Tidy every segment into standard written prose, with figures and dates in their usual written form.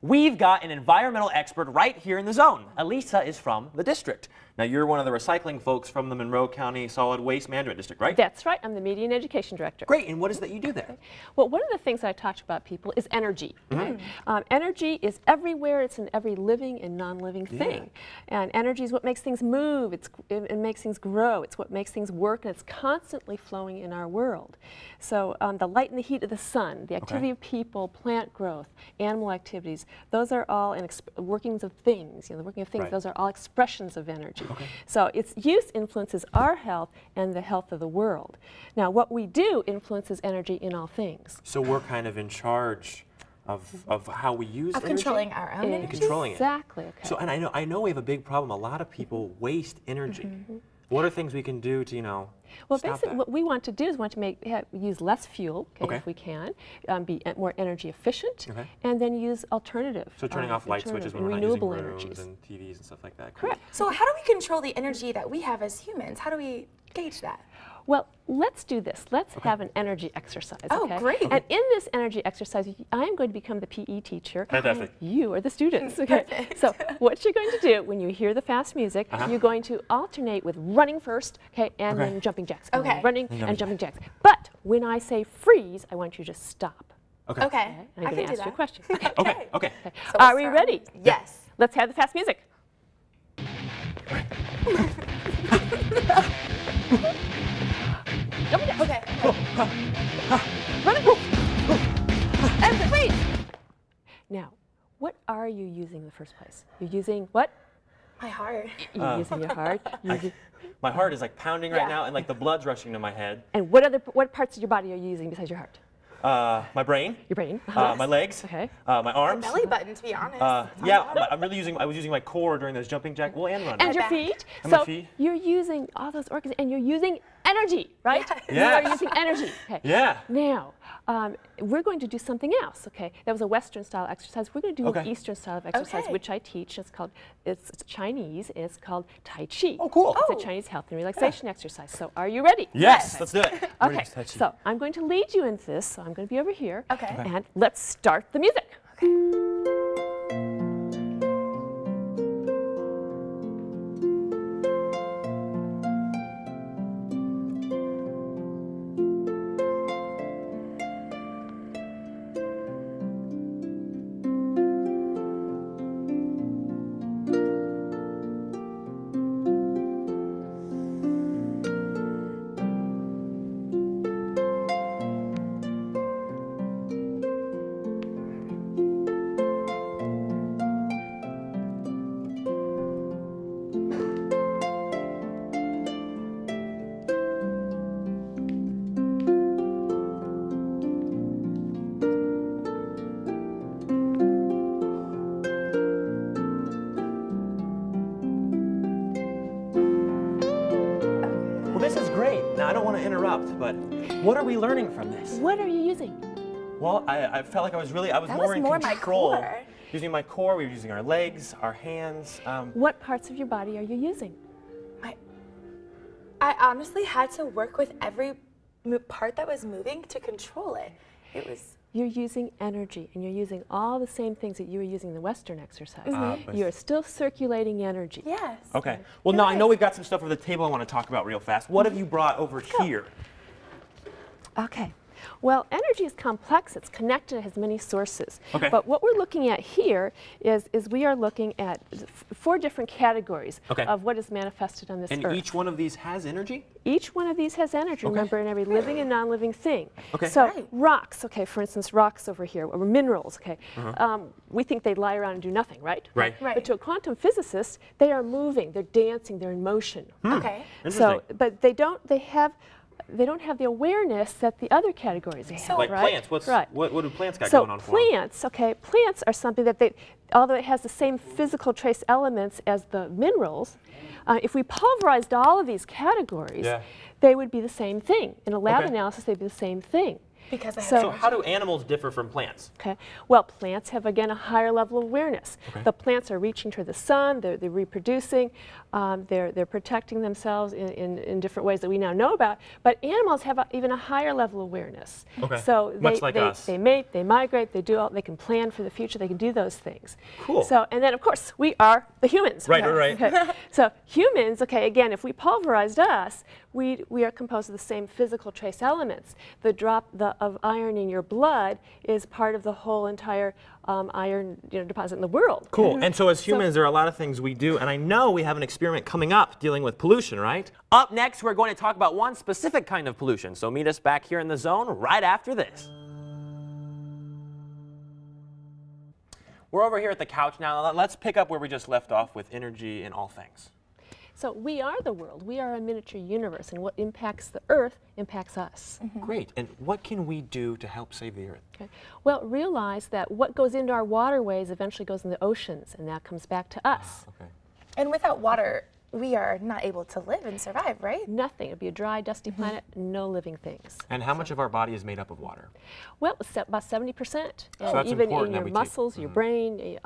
We've got an environmental expert right here in the zone. Elisa is from the district. Now, you're one of the recycling folks from the Monroe County Solid Waste Management District, right? That's right. I'm the Media and Education Director. Great. And what is it that you do there? Okay. Well, one of the things I talk about people is energy. Energy is everywhere. It's in every living and non-living thing. And energy is what makes things move. It makes things grow. It's what makes things work, and it's constantly flowing in our world. So the light and the heat of the sun, the activity of people, plant growth, animal activities, those are all workings of things. You know, the working of things, those are all expressions of energy. So its use influences our health and the health of the world. Now, what we do influences energy in all things. So we're kind of in charge of how we use energy? Controlling our own energy? Controlling it. Exactly. Okay. So, and I know we have a big problem. A lot of people waste energy. What are things we can do to, well, stop basically, that? what we want to do is use less fuel, if we can, be more energy efficient, and then use alternative. So turning off light switches when we're not renewable using rooms energies and TVs and stuff like that. Correct. So how do we control the energy that we have as humans? How do we gauge that? Well, let's do this. Let's have an energy exercise. Oh, great. And in this energy exercise, I am going to become the PE teacher. Fantastic. You are the students. Okay. So what you're going to do when you hear the fast music, you're going to alternate with running first, and then jumping jacks. And then running and jumping jacks. But when I say freeze, I want you to stop. Okay. And I'm going to ask you a question. Okay. So Are we ready? Yes. Let's have the fast music. Okay. Running. And freeze. Now, what are you using in the first place? You're using what? My heart. You're using your heart. My heart is like pounding right now, and like the blood's rushing to my head. And what parts of your body are you using besides your heart? My brain. Your brain. My legs. My arms. My belly button, to be honest. I was using my core during those jumping jack. Well, and running. And your back. feet. And So my feet. you're using all those organs, and you're using energy, right? Yes. You are using energy. Yeah. Now, we're going to do something else. That was a Western style exercise. We're going to do an Eastern style of exercise, which I teach. It's Chinese, and it's called Tai Chi. Oh, cool. It's a Chinese health and relaxation exercise. So are you ready? Yes. Let's do it. Okay. So I'm going to lead you into this. So I'm going to be over here. Okay. And let's start the music. This is great. Now, I don't want to interrupt, but what are we learning from this? What are you using? Well, I felt like I was more in control. My core. Using my core, we were using our legs, our hands. What parts of your body are you using? I honestly had to work with every part that was moving to control it. You're using energy, and you're using all the same things that you were using in the Western exercise. You're still circulating energy. Yes. Okay. Well, now I know we've got some stuff over the table I want to talk about real fast. What have you brought over here? Okay. Well, energy is complex. It's connected. It has many sources. Okay. But what we're looking at here is we are looking at 4 different categories of what is manifested on this earth. And each one of these has energy? Each one of these has energy, remember, in every living and non-living thing. Okay. So rocks, for instance, rocks over here, or minerals, we think they lie around and do nothing, right? Right. But to a quantum physicist, they are moving, they're dancing, they're in motion. Okay. So, but they don't have the awareness that the other categories have, Like right? plants, right. what do plants got going on for them? Plants are something that although it has the same physical trace elements as the minerals, if we pulverized all of these categories, they would be the same thing. In a lab analysis, they'd be the same thing. Because I have So how do animals differ from plants? Okay. Well, plants have, again, a higher level of awareness. Okay. The plants are reaching toward the sun, they're reproducing, they're protecting themselves in different ways that we now know about, but animals have even a higher level of awareness. Okay. So Much like us. they mate, they migrate, they can plan for the future, they can do those things. Cool. So, and then of course, we are the humans. Right, right. Okay. So humans, okay, again, if we pulverized us, we are composed of the same physical trace elements. The drop of iron in your blood is part of the whole entire iron deposit in the world. Cool. And so as humans, there are a lot of things we do, and I know we have an experiment coming up dealing with pollution, right? Up next, we're going to talk about one specific kind of pollution. So meet us back here in the zone right after this. We're over here at the couch now. Let's pick up where we just left off with energy in all things. So we are the world. We are a miniature universe, and what impacts the Earth impacts us. Great. And what can we do to help save the Earth? Okay. Well, realize that what goes into our waterways eventually goes in the oceans, and that comes back to us. Okay. And without water, we are not able to live and survive, right? Nothing. It would be a dry, dusty planet, no living things. And how much of our body is made up of water? Well, about 70%. And that's even important in that your we take- muscles, your brain,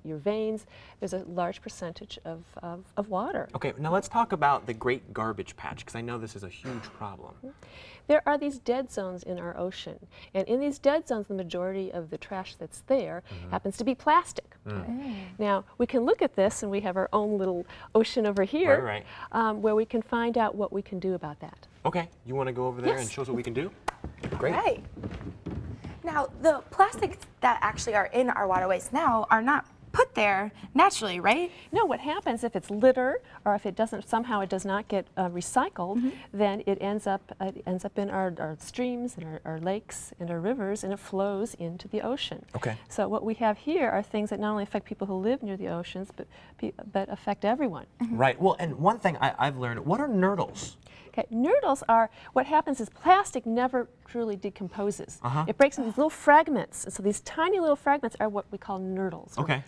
your veins, there's a large percentage of water. Okay, now let's talk about the Great Garbage Patch, because I know this is a huge problem. There are these dead zones in our ocean, and in these dead zones, the majority of the trash that's there happens to be plastic. Now, we can look at this, and we have our own little ocean over here, Right, where we can find out what we can do about that. Okay, you want to go over there Yes. and show us what we can do? Great. Right. Now, the plastics that actually are in our waterways now are not put there naturally, right? No, what happens if it's litter, or if it doesn't somehow it does not get recycled, then it ends up in our streams and our lakes and our rivers, and it flows into the ocean. Okay. So what we have here are things that not only affect people who live near the oceans, but affect everyone. Right, well, and one thing I've learned, what are nurdles? Okay, nurdles are, what happens is plastic never truly decomposes. It breaks into these little fragments, and so these tiny little fragments are what we call nurdles. Okay.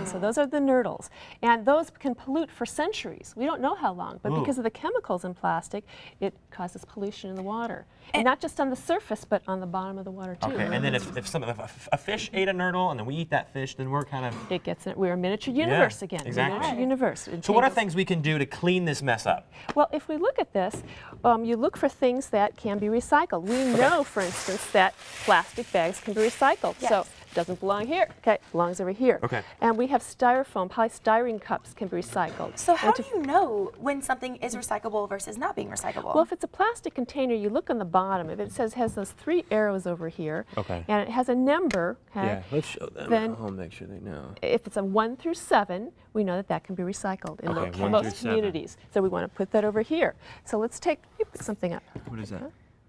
So those are the nurdles, and those can pollute for centuries. We don't know how long, but because of the chemicals in plastic, it causes pollution in the water, and not just on the surface, but on the bottom of the water too. Okay, and then if a fish ate a nurdle and then we eat that fish, then we're kind of... It gets it. We're a miniature universe again. exactly. Miniature universe. It So what are changes. things we can do to clean this mess up? Well, if we look at this, you look for things that can be recycled. We know, for instance, that plastic bags can be recycled. Yes. So it doesn't belong here. Okay, it belongs over here. Okay. And we have styrofoam, polystyrene cups can be recycled. So how And do you know when something is recyclable versus not being recyclable? Well, if it's a plastic container, you look on the bottom. If it has those 3 arrows over here, Okay. and it has a number, okay, let's show them Then- at home, make sure they know. if it's a 1 through 7, we know that that can be recycled in Okay, 1 through most 7. communities. So we want to put that over here. So let's put something up. What is that?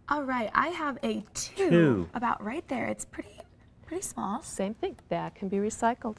All right, I have a 2 2. about right there. It's pretty small. Same thing. That can be recycled.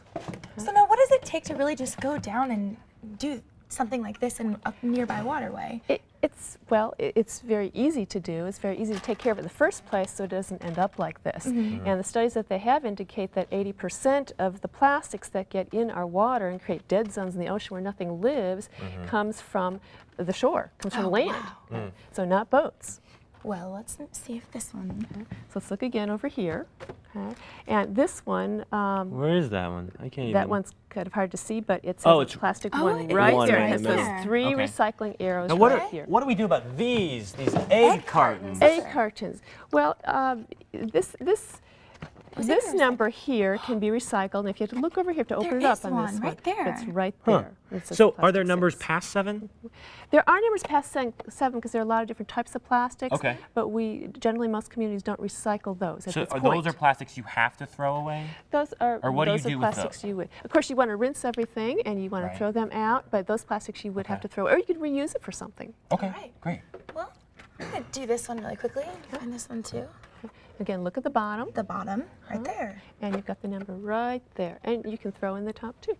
So now what does it take to really just go down and do something like this in a nearby waterway? It's very easy to do. It's very easy to take care of it in the first place so it doesn't end up like this. And the studies that they have indicate that 80% of the plastics that get in our water and create dead zones in the ocean where nothing lives comes from the shore, comes from land. Wow. So not boats. Well, let's see if this one. So let's look again over here. Okay. And this one, Where is that one? I can't even... that one's kind of hard to see, but it's Oh, a it's- plastic Oh, one it right is there. right It has there. those 3 Okay. recycling arrows Now, right here. what do we do about these egg cartons? Egg cartons. Well, this Was it recycled? number here can be recycled, and if you have to look over here to open There it up is on one this right there. it's right Huh. there. It says So are there plastic numbers 6. past 7? There are numbers past 7 because there are a lot of different types of plastics. Okay. But generally most communities don't recycle those. At So this are point. those plastics you have to throw away? Those are Or what do you those are do with plastics those? you would. Of course, you want to rinse everything and you want Right. to throw them out, but those plastics you would have to throw, or you could reuse it for something. Okay, Alright. great. Well, I'm gonna do this one really quickly. And this one too. Again, look at the bottom, The bottom, right there. and you've got the number right there, and you can throw in the top too.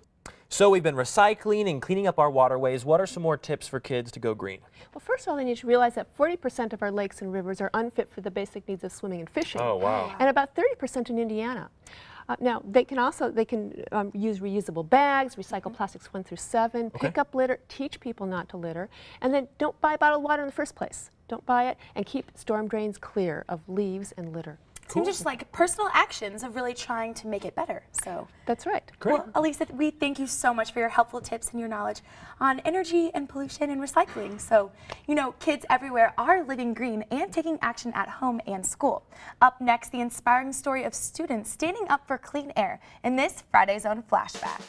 So we've been recycling and cleaning up our waterways. What are some more tips for kids to go green? Well, first of all, they need to realize that 40% of our lakes and rivers are unfit for the basic needs of swimming and fishing. Oh, wow. And about 30% in Indiana. Now, they can use reusable bags, recycle plastics 1 through 7, pick up litter, teach people not to litter, and then don't buy bottled water in the first place. Don't buy it, and keep storm drains clear of leaves and litter. Seems just like personal actions of really trying to make it better. So That's right. Great. Well, Elisa, we thank you so much for your helpful tips and your knowledge on energy and pollution and recycling. So, you know, kids everywhere are living green and taking action at home and school. Up next, the inspiring story of students standing up for clean air in this Friday Zone Flashback.